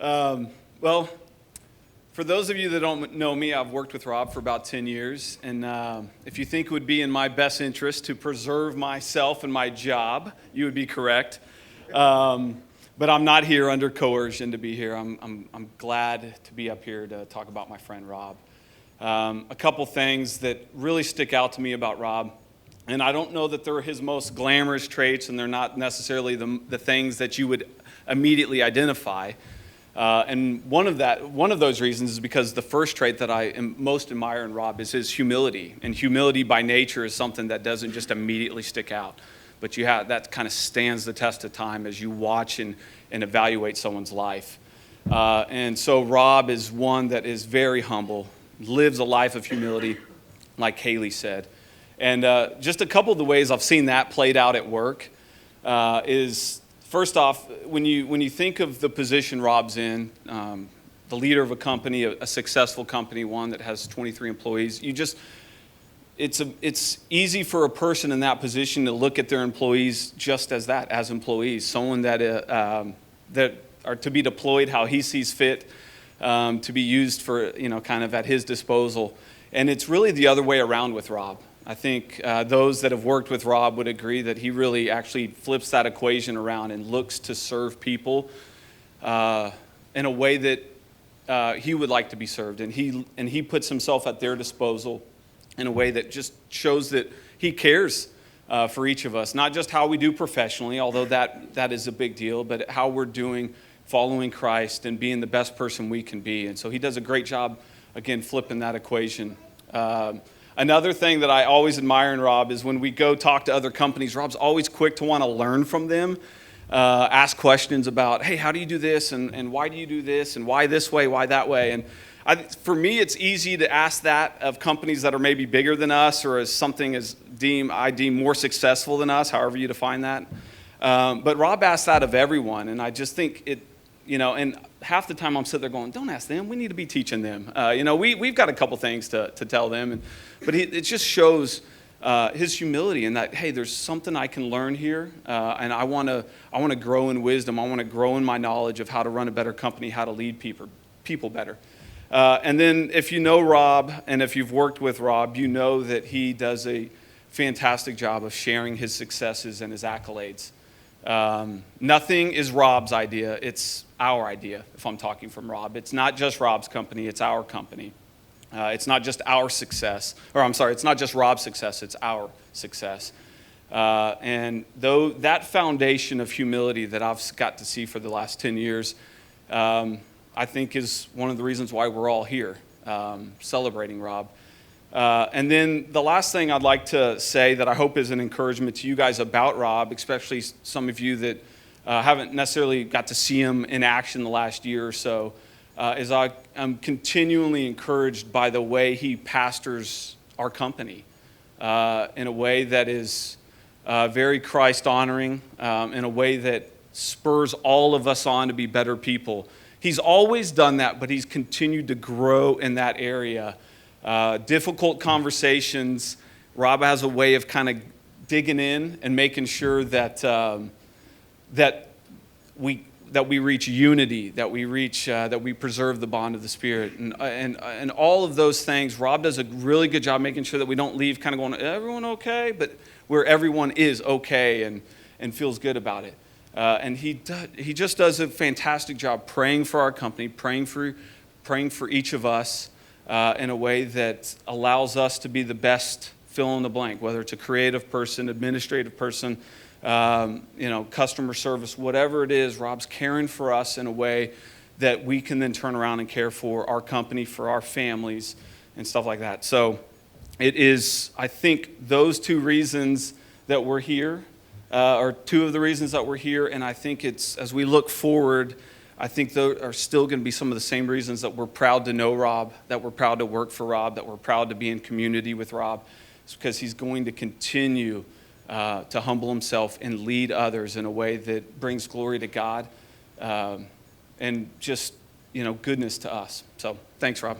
Well, for those of you that don't know me, I've worked with Rob for about 10 years. And if you think it would be in my best interest to preserve myself and my job, you would be correct. But I'm not here under coercion to be here. I'm glad to be up here to talk about my friend Rob. A couple things that really stick out to me about Rob, and I don't know that they're his most glamorous traits, and they're not necessarily the things that you would immediately identify. And one of those reasons is because the first trait that I most admire in Rob is his humility. And humility by nature is something that doesn't just immediately stick out, but that kind of stands the test of time as you watch and evaluate someone's life. And so Rob is one that is very humble, lives a life of humility, like Haley said. And just a couple of the ways I've seen that played out at work is, first off, when you think of the position Rob's in, the leader of a company, a successful company, one that has 23 employees, it's easy for a person in that position to look at their employees just as that, as employees, someone that are to be deployed how he sees fit, to be used for, kind of at his disposal. And it's really the other way around with Rob. I think those that have worked with Rob would agree that he really actually flips that equation around and looks to serve people in a way that he would like to be served. And he puts himself at their disposal in a way that just shows that he cares for each of us, not just how we do professionally, although that is a big deal, but how we're doing following Christ and being the best person we can be. And so he does a great job, again, flipping that equation. Another thing that I always admire in Rob is when we go talk to other companies, Rob's always quick to want to learn from them, ask questions about, hey, how do you do this? And why do you do this? And why this way? Why that way? And for me, it's easy to ask that of companies that are maybe bigger than us or as something I deem more successful than us, however you define that. But Rob asks that of everyone. And I just think and half the time I'm sitting there going, don't ask them. We need to be teaching them. We've got a couple things to tell them. But it just shows his humility in that, hey, there's something I can learn here. And I want to grow in wisdom. I want to grow in my knowledge of how to run a better company, how to lead people better. And then if you know Rob and if you've worked with Rob, you know that he does a fantastic job of sharing his successes and his accolades. Nothing is Rob's idea. It's our idea, if I'm talking from Rob. It's not just Rob's company. It's our company. It's not just our success. It's not just Rob's success. It's our success. And though that foundation of humility that I've got to see for the last 10 years, I think is one of the reasons why we're all here celebrating Rob. And then the last thing I'd like to say that I hope is an encouragement to you guys about Rob, especially some of you that haven't necessarily got to see him in action the last year or so, is I'm continually encouraged by the way he pastors our company in a way that is very Christ-honoring, in a way that spurs all of us on to be better people. He's always done that, but he's continued to grow in that area. Difficult conversations, Rob has a way of kind of digging in and making sure that we reach unity, that we preserve the bond of the Spirit, and all of those things. Rob does a really good job making sure that we don't leave kind of going, everyone okay, but where everyone is okay and feels good about it. And he just does a fantastic job praying for our company, praying for each of us in a way that allows us to be the best fill in the blank, whether it's a creative person, administrative person, customer service, whatever it is. Rob's caring for us in a way that we can then turn around and care for our company, for our families, and stuff like that. So it is, I think, those two reasons that we're here. Are two of the reasons that we're here, and I think it's, as we look forward, I think those are still going to be some of the same reasons that we're proud to know Rob, that we're proud to work for Rob, that we're proud to be in community with Rob. It's because he's going to continue to humble himself and lead others in a way that brings glory to God and just, goodness to us. So thanks, Rob.